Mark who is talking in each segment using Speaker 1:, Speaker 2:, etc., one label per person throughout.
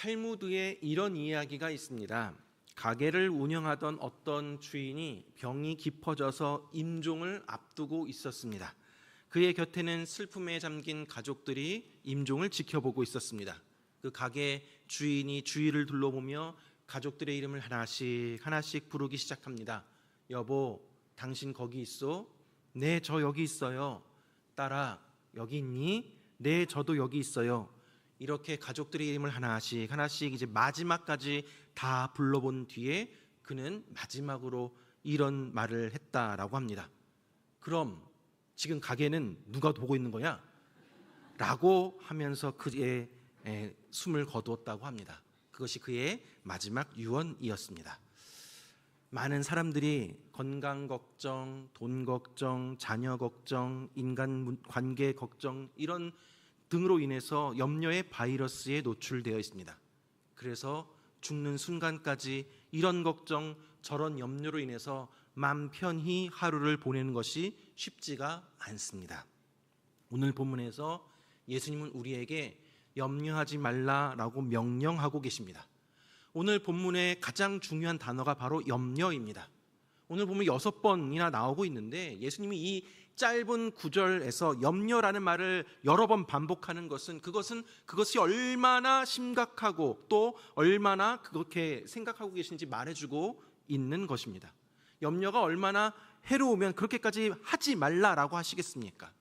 Speaker 1: 탈무드에 이런 이야기가 있습니다. 가게를 운영하던 어떤 주인이 병이 깊어져서 임종을 앞두고 있었습니다. 그의 곁에는 슬픔에 잠긴 가족들이 임종을 지켜보고 있었습니다. 그 가게 주인이 주위를 둘러보며 가족들의 이름을 하나씩 하나씩 부르기 시작합니다. 여보, 당신 거기 있어? 네, 저 여기 있어요. 딸아, 여기 있니? 네, 저도 여기 있어요. 이렇게 가족들의 이름을 하나씩 하나씩 이제 마지막까지 다 불러본 뒤에 그는 마지막으로 이런 말을 했다라고 합니다. 그럼 지금 가게는 누가 보고 있는 거냐? 라고 하면서 그의 숨을 거두었다고 합니다. 그것이 그의 마지막 유언이었습니다. 많은 사람들이 건강 걱정, 돈 걱정, 자녀 걱정, 인간 관계 걱정 이런 등으로 인해서 염려의 바이러스에 노출되어 있습니다. 그래서 죽는 순간까지 이런 걱정, 저런 염려로 인해서 맘 편히 하루를 보내는 것이 쉽지가 않습니다. 오늘 본문에서 예수님은 우리에게 염려하지 말라라고 명령하고 계십니다. 오늘 본문의 가장 중요한 단어가 바로 염려입니다. 오늘 보면 6번이나 나오고 있는데 예수님이 이 짧은 구절에서 염려라는 말을 여러 번 반복하는 것은 그것이 얼마나 심각하고 또 얼마나 그렇게 생각하고 계신지 말해주고 있는 것입니다. 염려가 얼마나 해로우면 그렇게까지 하지 말라라고 하시겠습니까?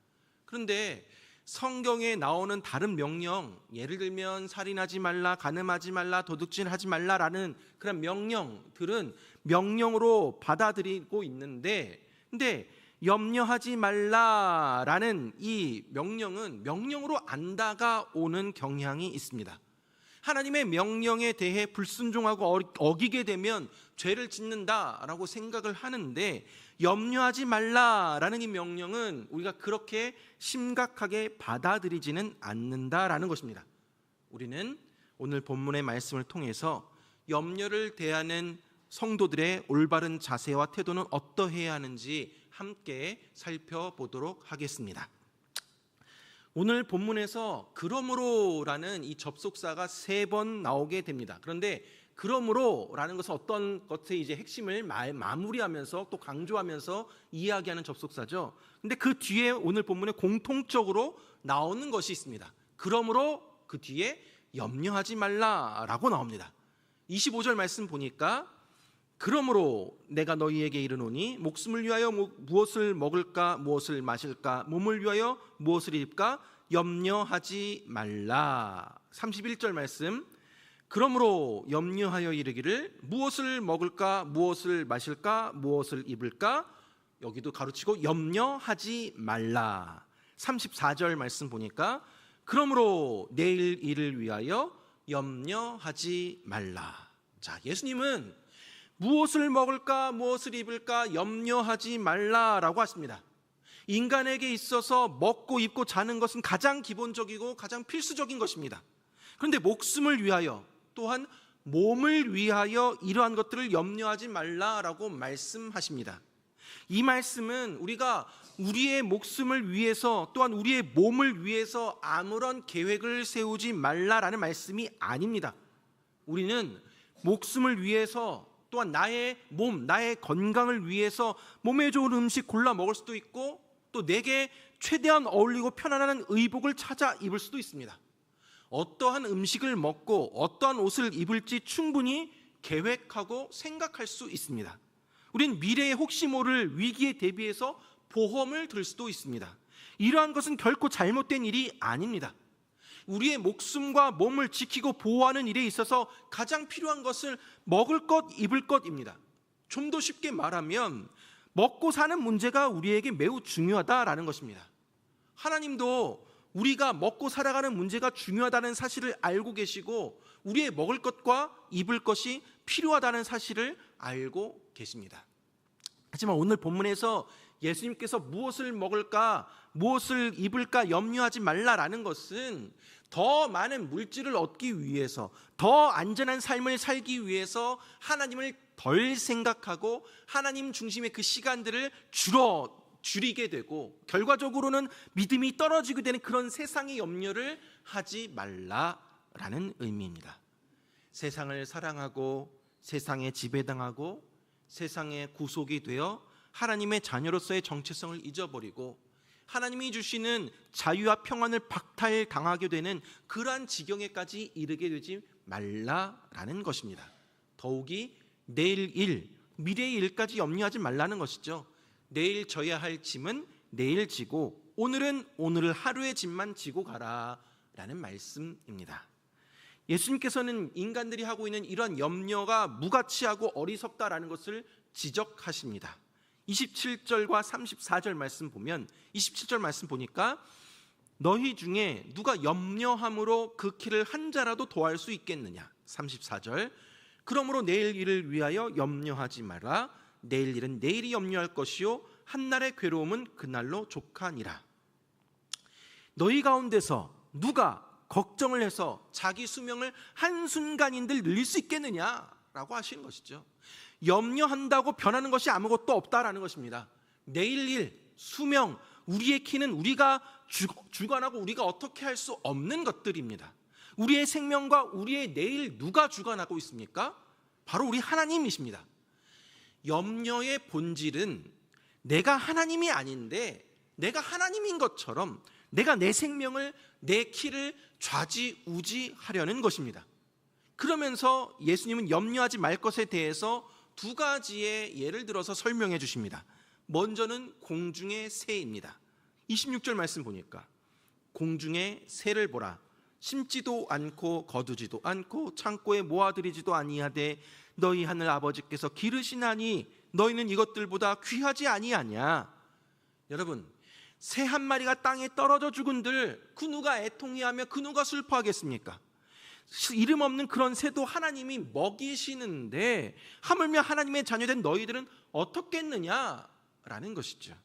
Speaker 1: 그런데 성경에 나오는 다른 명령, 예를 들면 살인하지 말라, 간음하지 말라, 도둑질하지 말라라는 그런 명령들은 명령으로 받아들이고 있는데, 근데 염려하지 말라라는 이 명령은 명령으로 안 다가오는 경향이 있습니다. 하나님의 명령에 대해 불순종하고 어기게 되면 죄를 짓는다라고 생각을 하는데, 염려하지 말라라는 이 명령은 우리가 그렇게 심각하게 받아들이지는 않는다라는 것입니다. 우리는 오늘 본문의 말씀을 통해서 염려를 대하는 성도들의 올바른 자세와 태도는 어떠해야 하는지 함께 살펴보도록 하겠습니다. 오늘 본문에서 그러므로라는 이 접속사가 3번 나오게 됩니다. 그런데 그러므로라는 것은 어떤 것의 이제 핵심을 마무리하면서 또 강조하면서 이야기하는 접속사죠. 근데 그 뒤에 오늘 본문에 공통적으로 나오는 것이 있습니다. 그러므로 그 뒤에 염려하지 말라라고 나옵니다. 25절 말씀 보니까 그러므로 내가 너희에게 이르노니 목숨을 위하여 무엇을 먹을까 무엇을 마실까 몸을 위하여 무엇을 입을까 염려하지 말라. 31절 말씀 그러므로 염려하여 이르기를 무엇을 먹을까 무엇을 마실까 무엇을 입을까 여기도 가로치고 염려하지 말라. 34절 말씀 보니까 그러므로 내일 일을 위하여 염려하지 말라. 자, 예수님은 무엇을 먹을까 무엇을 입을까 염려하지 말라라고 하십니다. 인간에게 있어서 먹고 입고 자는 것은 가장 기본적이고 가장 필수적인 것입니다. 그런데 목숨을 위하여 또한 몸을 위하여 이러한 것들을 염려하지 말라라고 말씀하십니다. 이 말씀은 우리가 우리의 목숨을 위해서 또한 우리의 몸을 위해서 아무런 계획을 세우지 말라라는 말씀이 아닙니다. 우리는 목숨을 위해서 또한 나의 몸, 나의 건강을 위해서 몸에 좋은 음식 골라 먹을 수도 있고 또 내게 최대한 어울리고 편안한 의복을 찾아 입을 수도 있습니다. 어떠한 음식을 먹고 어떠한 옷을 입을지 충분히 계획하고 생각할 수 있습니다. 우린 미래에 혹시 모를 위기에 대비해서 보험을 들 수도 있습니다. 이러한 것은 결코 잘못된 일이 아닙니다. 우리의 목숨과 몸을 지키고 보호하는 일에 있어서 가장 필요한 것은 먹을 것, 입을 것입니다. 좀 더 쉽게 말하면 먹고 사는 문제가 우리에게 매우 중요하다라는 것입니다. 하나님도 우리가 먹고 살아가는 문제가 중요하다는 사실을 알고 계시고 우리의 먹을 것과 입을 것이 필요하다는 사실을 알고 계십니다. 하지만 오늘 본문에서 예수님께서 무엇을 먹을까 무엇을 입을까 염려하지 말라라는 것은 더 많은 물질을 얻기 위해서 더 안전한 삶을 살기 위해서 하나님을 덜 생각하고 하나님 중심의 그 시간들을 줄이게 되고 결과적으로는 믿음이 떨어지게 되는 그런 세상의 염려를 하지 말라라는 의미입니다. 세상을 사랑하고 세상에 지배당하고 세상에 구속이 되어 하나님의 자녀로서의 정체성을 잊어버리고 하나님이 주시는 자유와 평안을 박탈당하게 되는 그러한 지경에까지 이르게 되지 말라라는 것입니다. 더욱이 내일 일, 미래의 일까지 염려하지 말라는 것이죠. 내일 져야 할 짐은 내일 지고 오늘은 오늘 하루의 짐만 지고 가라라는 말씀입니다. 예수님께서는 인간들이 하고 있는 이러한 염려가 무가치하고 어리석다라는 것을 지적하십니다. 27절과 34절 말씀 보면 27절 말씀 보니까 너희 중에 누가 염려함으로 그 키를 한 자라도 더할 수 있겠느냐. 34절 그러므로 내일 일을 위하여 염려하지 마라. 내일 일은 내일이 염려할 것이요 한날의 괴로움은 그날로 족하니라. 너희 가운데서 누가 걱정을 해서 자기 수명을 한순간인들 늘릴 수 있겠느냐라고 하시는 것이죠. 염려한다고 변하는 것이 아무것도 없다라는 것입니다. 내일 일, 수명, 우리의 키는 우리가 주관하고 우리가 어떻게 할 수 없는 것들입니다. 우리의 생명과 우리의 내일 누가 주관하고 있습니까? 바로 우리 하나님이십니다. 염려의 본질은 내가 하나님이 아닌데 내가 하나님인 것처럼 내가 내 생명을, 내 키를 좌지우지하려는 것입니다. 그러면서 예수님은 염려하지 말 것에 대해서 두 가지의 예를 들어서 설명해 주십니다. 먼저는 공중의 새입니다. 26절 말씀 보니까 공중의 새를 보라. 심지도 않고 거두지도 않고 창고에 모아들이지도 아니하되 너희 하늘 아버지께서 기르시나니 너희는 이것들보다 귀하지 아니하냐. 여러분, 새 한 마리가 땅에 떨어져 죽은들 그 누가 애통해하며 그 누가 슬퍼하겠습니까? 이름 없는 그런 새도 하나님이 먹이시는데 하물며 하나님의 자녀된 너희들은 어떻겠느냐라는 것이죠.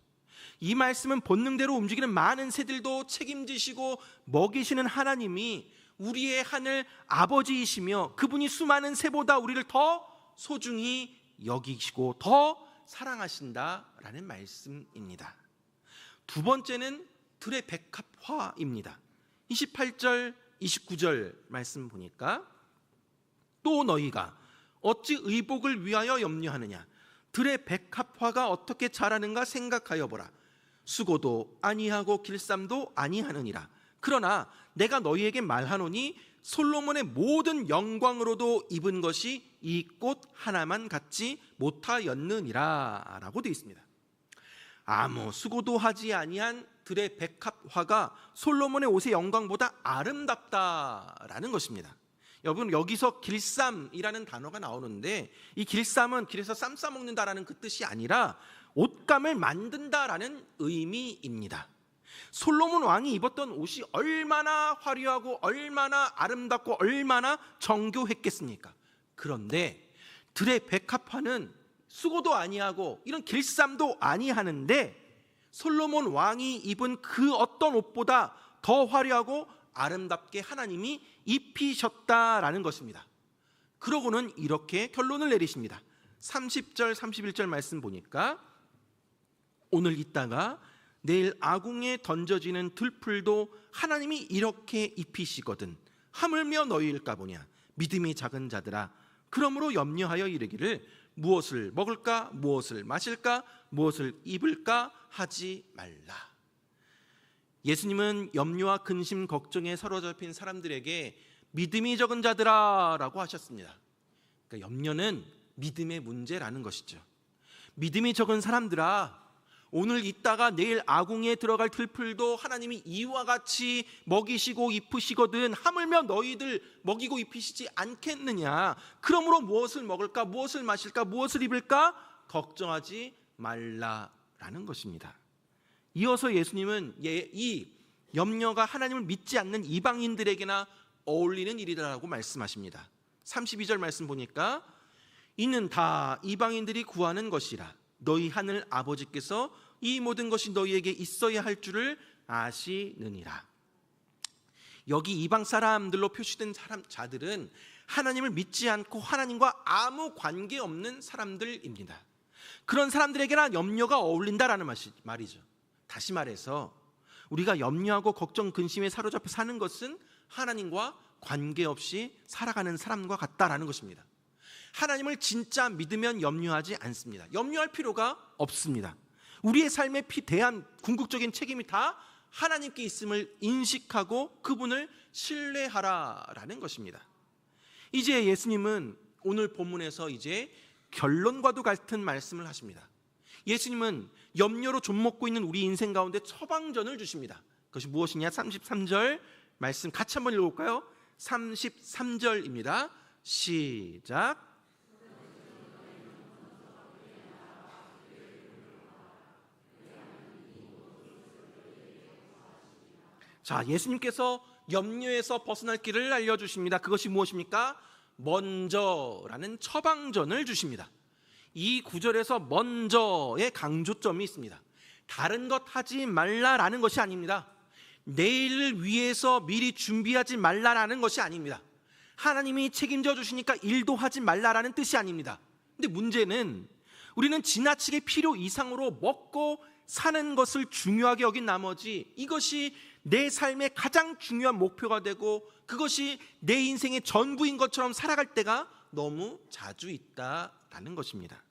Speaker 1: 이 말씀은 본능대로 움직이는 많은 새들도 책임지시고 먹이시는 하나님이 우리의 하늘 아버지이시며 그분이 수많은 새보다 우리를 더 소중히 여기시고 더 사랑하신다라는 말씀입니다. 두 번째는 들의 백합화입니다. 28절 29절 말씀 보니까 또 너희가 어찌 의복을 위하여 염려하느냐. 들의 백합화가 어떻게 자라는가 생각하여 보라. 수고도 아니하고 길쌈도 아니하느니라. 그러나 내가 너희에게 말하노니 솔로몬의 모든 영광으로도 입은 것이 이 꽃 하나만 같지 못하였느니라 라고 되어 있습니다. 아무 수고도 하지 아니한 들의 백합화가 솔로몬의 옷의 영광보다 아름답다라는 것입니다. 여러분, 여기서 길쌈이라는 단어가 나오는데 이 길쌈은 길에서 쌈 싸먹는다라는 그 뜻이 아니라 옷감을 만든다라는 의미입니다. 솔로몬 왕이 입었던 옷이 얼마나 화려하고 얼마나 아름답고 얼마나 정교했겠습니까? 그런데 들의 백합화는 수고도 아니하고 이런 길쌈도 아니하는데 솔로몬 왕이 입은 그 어떤 옷보다 더 화려하고 아름답게 하나님이 입히셨다라는 것입니다. 그러고는 이렇게 결론을 내리십니다. 30절 31절 말씀 보니까 오늘 있다가 내일 아궁에 던져지는 들풀도 하나님이 이렇게 입히시거든 하물며 너희일까 보냐. 믿음이 작은 자들아, 그러므로 염려하여 이르기를 무엇을 먹을까, 무엇을 마실까, 무엇을 입을까 하지 말라. 예수님은 염려와 근심, 걱정에 사로잡힌 사람들에게 믿음이 적은 자들아 라고 하셨습니다. 그러니까 염려는 믿음의 문제라는 것이죠. 믿음이 적은 사람들아, 오늘 있다가 내일 아궁이에 들어갈 들풀도 하나님이 이와 같이 먹이시고 입히시거든 하물며 너희들 먹이고 입히시지 않겠느냐. 그러므로 무엇을 먹을까, 무엇을 마실까, 무엇을 입을까 걱정하지 말라라는 것입니다. 이어서 예수님은 이 염려가 하나님을 믿지 않는 이방인들에게나 어울리는 일이라고 말씀하십니다. 32절 말씀 보니까 이는 다 이방인들이 구하는 것이라. 너희 하늘 아버지께서 이 모든 것이 너희에게 있어야 할 줄을 아시느니라. 여기 이방 사람들로 표시된 자들은 하나님을 믿지 않고 하나님과 아무 관계없는 사람들입니다. 그런 사람들에게나 염려가 어울린다라는 말이죠. 다시 말해서 우리가 염려하고 걱정, 근심에 사로잡혀 사는 것은 하나님과 관계없이 살아가는 사람과 같다라는 것입니다. 하나님을 진짜 믿으면 염려하지 않습니다. 염려할 필요가 없습니다. 우리의 삶에 대한 궁극적인 책임이 다 하나님께 있음을 인식하고 그분을 신뢰하라라는 것입니다. 이제 예수님은 오늘 본문에서 이제 결론과도 같은 말씀을 하십니다. 예수님은 염려로 좀먹고 있는 우리 인생 가운데 처방전을 주십니다. 그것이 무엇이냐? 33절 말씀 같이 한번 읽어볼까요? 33절입니다. 시작. 자, 예수님께서 염려에서 벗어날 길을 알려주십니다. 그것이 무엇입니까? 먼저라는 처방전을 주십니다. 이 구절에서 먼저의 강조점이 있습니다. 다른 것 하지 말라라는 것이 아닙니다. 내일을 위해서 미리 준비하지 말라라는 것이 아닙니다. 하나님이 책임져 주시니까 일도 하지 말라라는 뜻이 아닙니다. 근데 문제는 우리는 지나치게 필요 이상으로 먹고 사는 것을 중요하게 여긴 나머지 이것이 내 삶의 가장 중요한 목표가 되고 그것이 내 인생의 전부인 것처럼 살아갈 때가 너무 자주 있다라는 것입니다.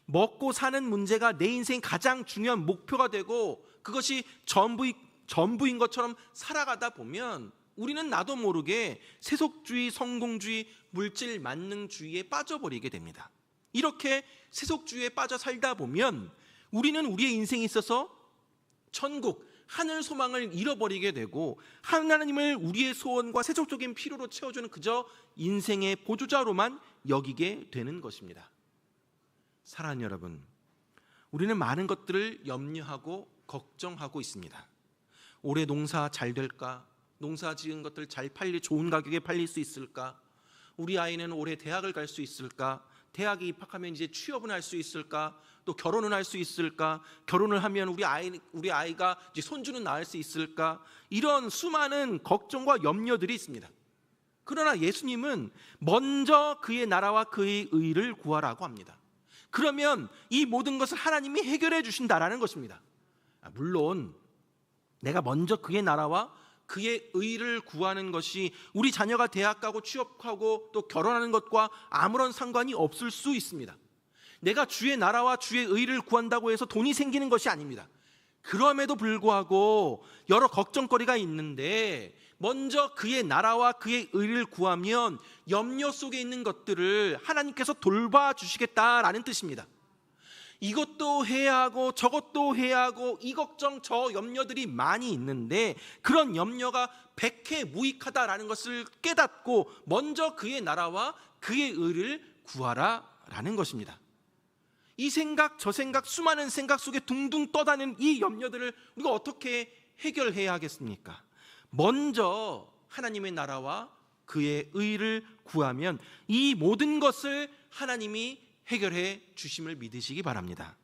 Speaker 1: 먹고 사는 문제가 내 인생의 가장 중요한 목표가 되고 그것이 전부인 것처럼 살아가다 보면 우리는 나도 모르게 세속주의, 성공주의, 물질 만능주의에 빠져버리게 됩니다. 이렇게 세속주의에 빠져 살다 보면 우리는 우리의 인생에 있어서 천국, 하늘 소망을 잃어버리게 되고 하나님을 우리의 소원과 세속적인 필요로 채워주는 그저 인생의 보조자로만 여기게 되는 것입니다. 사랑하는 여러분, 우리는 많은 것들을 염려하고 걱정하고 있습니다. 올해 농사 잘 될까? 농사 지은 것들 잘 좋은 가격에 팔릴 수 있을까? 우리 아이는 올해 대학을 갈 수 있을까? 대학에 입학하면 이제 취업은 할 수 있을까? 또 결혼은 할 수 있을까? 결혼을 하면 우리 아이가 이제 손주는 낳을 수 있을까? 이런 수많은 걱정과 염려들이 있습니다. 그러나 예수님은 먼저 그의 나라와 그의 의를 구하라고 합니다. 그러면 이 모든 것을 하나님이 해결해 주신다라는 것입니다. 물론 내가 먼저 그의 나라와 그의 의를 구하는 것이 우리 자녀가 대학 가고 취업하고 또 결혼하는 것과 아무런 상관이 없을 수 있습니다. 내가 주의 나라와 주의 의를 구한다고 해서 돈이 생기는 것이 아닙니다. 그럼에도 불구하고 여러 걱정거리가 있는데 먼저 그의 나라와 그의 의를 구하면 염려 속에 있는 것들을 하나님께서 돌봐주시겠다라는 뜻입니다. 이것도 해야 하고 저것도 해야 하고 이 걱정 저 염려들이 많이 있는데 그런 염려가 백해무익하다라는 것을 깨닫고 먼저 그의 나라와 그의 의를 구하라라는 것입니다. 이 생각 저 생각 수많은 생각 속에 둥둥 떠다니는 이 염려들을 우리가 어떻게 해결해야 하겠습니까? 먼저 하나님의 나라와 그의 의를 구하면 이 모든 것을 하나님이 해결해 주심을 믿으시기 바랍니다.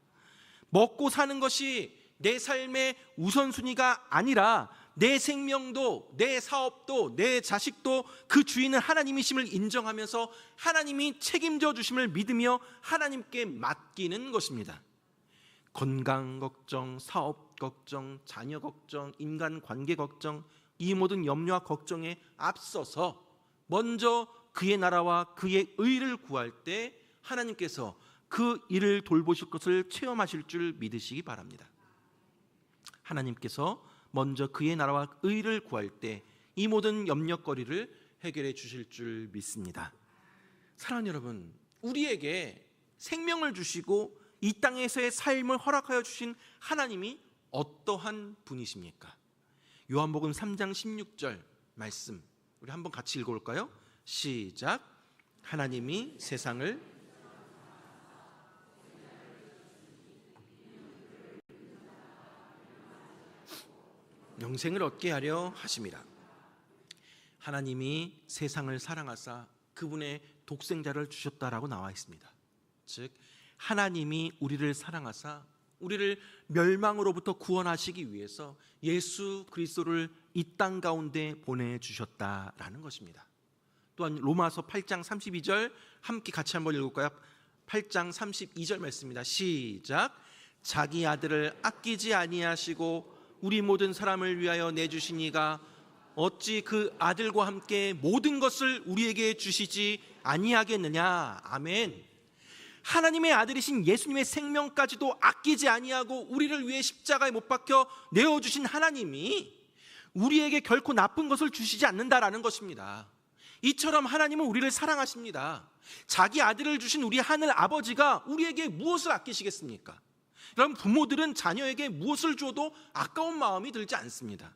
Speaker 1: 먹고 사는 것이 내 삶의 우선순위가 아니라 내 생명도 내 사업도 내 자식도 그 주인은 하나님이심을 인정하면서 하나님이 책임져 주심을 믿으며 하나님께 맡기는 것입니다. 건강 걱정, 사업 걱정, 자녀 걱정, 인간관계 걱정, 이 모든 염려와 걱정에 앞서서 먼저 그의 나라와 그의 의를 구할 때 하나님께서 그 일을 돌보실 것을 체험하실 줄 믿으시기 바랍니다. 하나님께서 먼저 그의 나라와 의를 구할 때 이 모든 염려거리를 해결해 주실 줄 믿습니다. 사랑하는 여러분, 우리에게 생명을 주시고 이 땅에서의 삶을 허락하여 주신 하나님이 어떠한 분이십니까? 요한복음 3장 16절 말씀 우리 한번 같이 읽어볼까요? 시작. 하나님이 세상을 영생을 얻게 하려 하심이라. 하나님이 세상을 사랑하사 그분의 독생자를 주셨다라고 나와 있습니다. 즉 하나님이 우리를 사랑하사 우리를 멸망으로부터 구원하시기 위해서 예수 그리스도를 이 땅 가운데 보내주셨다라는 것입니다. 또한 로마서 8장 32절 함께 같이 한번 읽을까요? 8장 32절 말씀입니다. 시작. 자기 아들을 아끼지 아니하시고 우리 모든 사람을 위하여 내주신 이가 어찌 그 아들과 함께 모든 것을 우리에게 주시지 아니하겠느냐. 아멘. 하나님의 아들이신 예수님의 생명까지도 아끼지 아니하고 우리를 위해 십자가에 못 박혀 내어주신 하나님이 우리에게 결코 나쁜 것을 주시지 않는다라는 것입니다. 이처럼 하나님은 우리를 사랑하십니다. 자기 아들을 주신 우리 하늘 아버지가 우리에게 무엇을 아끼시겠습니까? 여러분, 부모들은 자녀에게 무엇을 주어도 아까운 마음이 들지 않습니다.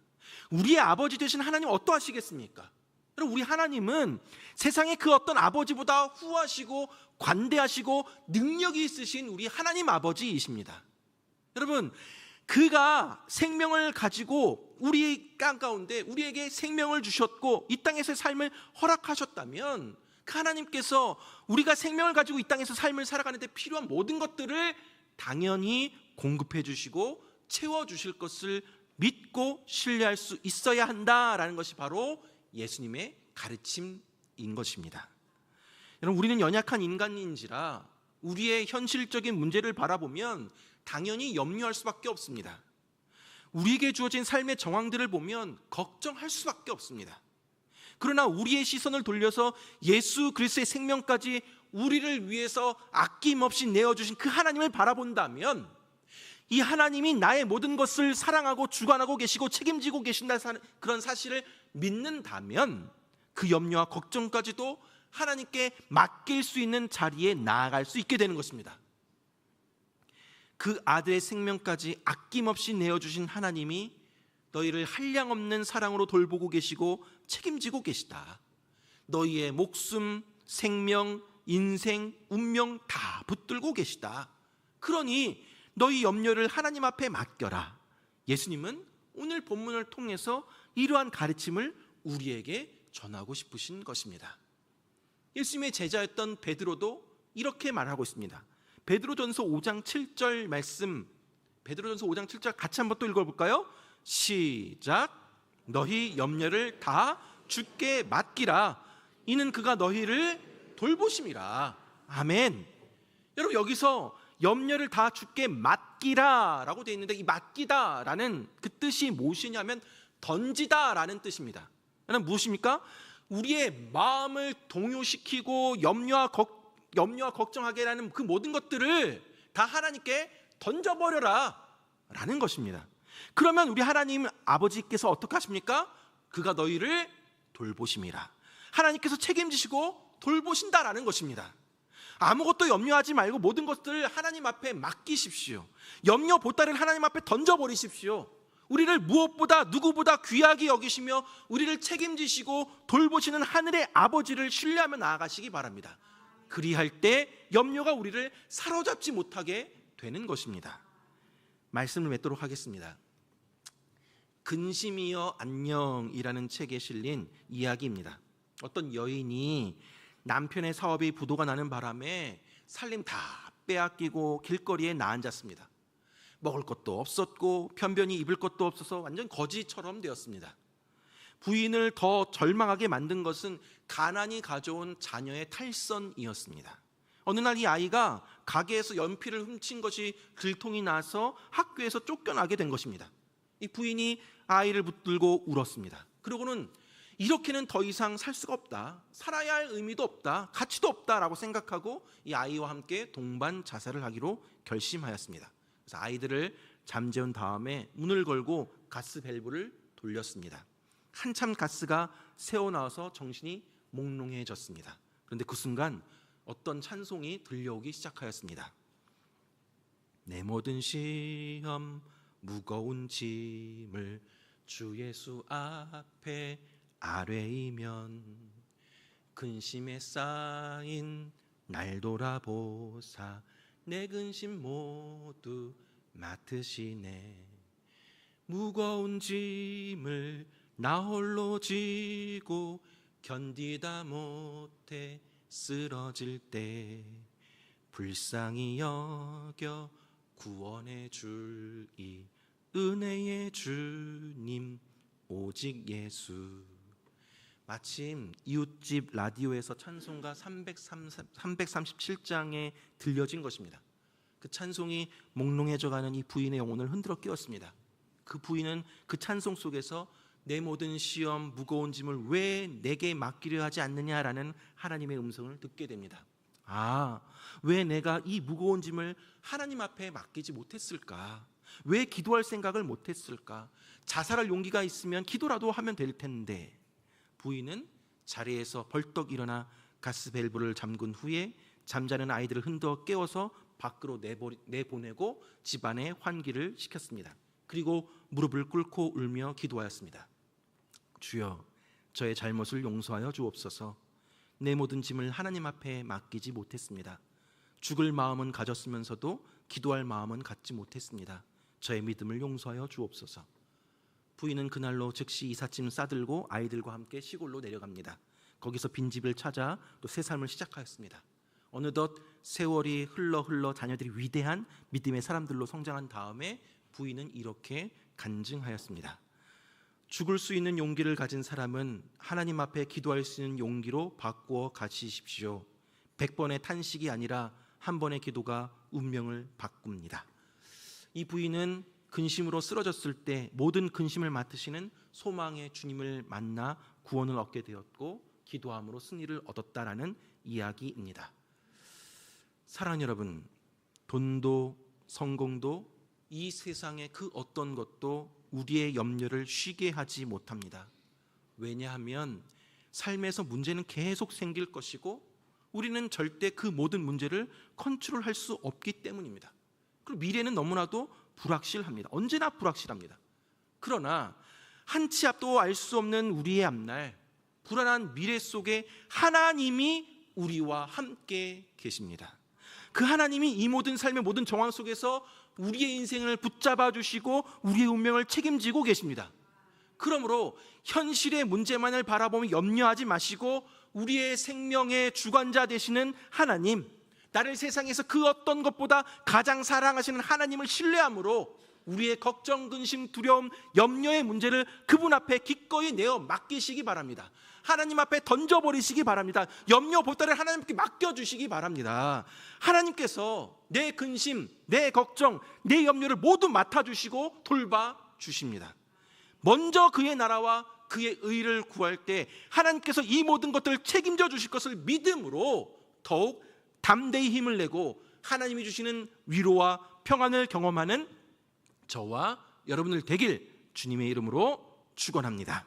Speaker 1: 우리의 아버지 되신 하나님 어떠하시겠습니까? 여러분, 우리 하나님은 세상의 그 어떤 아버지보다 후하시고 관대하시고 능력이 있으신 우리 하나님 아버지이십니다. 여러분, 그가 생명을 가지고 우리 땅 가운데 우리에게 생명을 주셨고 이 땅에서의 삶을 허락하셨다면 그 하나님께서 우리가 생명을 가지고 이 땅에서 삶을 살아가는 데 필요한 모든 것들을 당연히 공급해 주시고 채워 주실 것을 믿고 신뢰할 수 있어야 한다라는 것이 바로 예수님의 가르침인 것입니다. 여러분, 우리는 연약한 인간인지라 우리의 현실적인 문제를 바라보면 당연히 염려할 수밖에 없습니다. 우리에게 주어진 삶의 정황들을 보면 걱정할 수밖에 없습니다. 그러나 우리의 시선을 돌려서 예수 그리스도의 생명까지 우리를 위해서 아낌없이 내어주신 그 하나님을 바라본다면, 이 하나님이 나의 모든 것을 사랑하고 주관하고 계시고 책임지고 계신다는 그런 사실을 믿는다면 그 염려와 걱정까지도 하나님께 맡길 수 있는 자리에 나아갈 수 있게 되는 것입니다. 그 아들의 생명까지 아낌없이 내어주신 하나님이 너희를 한량없는 사랑으로 돌보고 계시고 책임지고 계시다. 너희의 목숨, 생명, 인생, 운명 다 붙들고 계시다. 그러니 너희 염려를 하나님 앞에 맡겨라. 예수님은 오늘 본문을 통해서 이러한 가르침을 우리에게 전하고 싶으신 것입니다. 예수님의 제자였던 베드로도 이렇게 말하고 있습니다. 베드로전서 5장 7절 말씀, 베드로전서 5장 7절 같이 한번 또 읽어볼까요? 시작. 너희 염려를 다 주께 맡기라. 이는 그가 너희를 돌보심이라. 아멘. 여러분, 여기서 염려를 다 주께 맡기라 라고 되어 있는데, 이 맡기다 라는 그 뜻이 무엇이냐면 던지다 라는 뜻입니다. 여러분, 무엇입니까? 우리의 마음을 동요시키고 염려와 걱정하게 하는 그 모든 것들을 다 하나님께 던져버려라 라는 것입니다. 그러면 우리 하나님 아버지께서 어떻게 하십니까? 그가 너희를 돌보심이라. 하나님께서 책임지시고 돌보신다라는 것입니다. 아무것도 염려하지 말고 모든 것들을 하나님 앞에 맡기십시오. 염려 보따리를 하나님 앞에 던져버리십시오. 우리를 무엇보다 누구보다 귀하게 여기시며 우리를 책임지시고 돌보시는 하늘의 아버지를 신뢰하며 나아가시기 바랍니다. 그리할 때 염려가 우리를 사로잡지 못하게 되는 것입니다. 말씀을 맺도록 하겠습니다. 근심이여 안녕이라는 책에 실린 이야기입니다. 어떤 여인이 남편의 사업이 부도가 나는 바람에 살림 다 빼앗기고 길거리에 나앉았습니다. 먹을 것도 없었고 편변히 입을 것도 없어서 완전 거지처럼 되었습니다. 부인을 더 절망하게 만든 것은 가난이 가져온 자녀의 탈선이었습니다. 어느 날 이 아이가 가게에서 연필을 훔친 것이 들통이 나서 학교에서 쫓겨나게 된 것입니다. 이 부인이 아이를 붙들고 울었습니다. 그러고는 이렇게는 더 이상 살 수가 없다, 살아야 할 의미도 없다, 가치도 없다라고 생각하고 이 아이와 함께 동반 자살을 하기로 결심하였습니다. 그래서 아이들을 잠재운 다음에 문을 걸고 가스 밸브를 돌렸습니다. 한참 가스가 새어나와서 정신이 몽롱해졌습니다. 그런데 그 순간 어떤 찬송이 들려오기 시작하였습니다. 내 모든 시험 무거운 짐을 주 예수 앞에 아뢰이면 근심에 쌓인 날 돌아보사 내 근심 모두 맡으시네. 무거운 짐을 나 홀로 지고 견디다 못해 쓰러질 때 불쌍히 여겨 구원해 줄 이 은혜의 주님 오직 예수. 마침 이웃집 라디오에서 찬송가 337장에 들려진 것입니다. 그 찬송이 몽롱해져가는 이 부인의 영혼을 흔들어 깨웠습니다. 그 부인은 그 찬송 속에서 내 모든 시험, 무거운 짐을 왜 내게 맡기려 하지 않느냐라는 하나님의 음성을 듣게 됩니다. 왜 내가 이 무거운 짐을 하나님 앞에 맡기지 못했을까? 왜 기도할 생각을 못했을까? 자살할 용기가 있으면 기도라도 하면 될 텐데. 부인은 자리에서 벌떡 일어나 가스밸브를 잠근 후에 잠자는 아이들을 흔들어 깨워서 밖으로 내보내고 집안에 환기를 시켰습니다. 그리고 무릎을 꿇고 울며 기도하였습니다. 주여, 저의 잘못을 용서하여 주옵소서. 내 모든 짐을 하나님 앞에 맡기지 못했습니다. 죽을 마음은 가졌으면서도 기도할 마음은 갖지 못했습니다. 저의 믿음을 용서하여 주옵소서. 부인은 그날로 즉시 이삿짐 싸들고 아이들과 함께 시골로 내려갑니다. 거기서 빈집을 찾아 또 새 삶을 시작하였습니다. 어느덧 세월이 흘러 자녀들이 위대한 믿음의 사람들로 성장한 다음에 부인은 이렇게 간증하였습니다. 죽을 수 있는 용기를 가진 사람은 하나님 앞에 기도할 수 있는 용기로 바꾸어 가시십시오. 100번의 탄식이 아니라 한 번의 기도가 운명을 바꿉니다. 이 부인은 근심으로 쓰러졌을 때 모든 근심을 맡으시는 소망의 주님을 만나 구원을 얻게 되었고 기도함으로 승리를 얻었다라는 이야기입니다. 사랑하는 여러분, 돈도 성공도 이 세상의 그 어떤 것도 우리의 염려를 쉬게 하지 못합니다. 왜냐하면 삶에서 문제는 계속 생길 것이고 우리는 절대 그 모든 문제를 컨트롤할 수 없기 때문입니다. 그리고 미래는 너무나도 불확실합니다. 언제나 불확실합니다. 그러나 한 치 앞도 알 수 없는 우리의 앞날, 불안한 미래 속에 하나님이 우리와 함께 계십니다. 그 하나님이 이 모든 삶의 모든 정황 속에서 우리의 인생을 붙잡아 주시고 우리의 운명을 책임지고 계십니다. 그러므로 현실의 문제만을 바라보며 염려하지 마시고 우리의 생명의 주관자 되시는 하나님, 나를 세상에서 그 어떤 것보다 가장 사랑하시는 하나님을 신뢰함으로 우리의 걱정, 근심, 두려움, 염려의 문제를 그분 앞에 기꺼이 내어 맡기시기 바랍니다. 하나님 앞에 던져버리시기 바랍니다. 염려 보따리를 하나님께 맡겨주시기 바랍니다. 하나님께서 내 근심, 내 걱정, 내 염려를 모두 맡아주시고 돌봐주십니다. 먼저 그의 나라와 그의 의를 구할 때 하나님께서 이 모든 것들을 책임져 주실 것을 믿음으로 더욱 담대히 힘을 내고 하나님이 주시는 위로와 평안을 경험하는 저와 여러분들 되길 주님의 이름으로 축원합니다.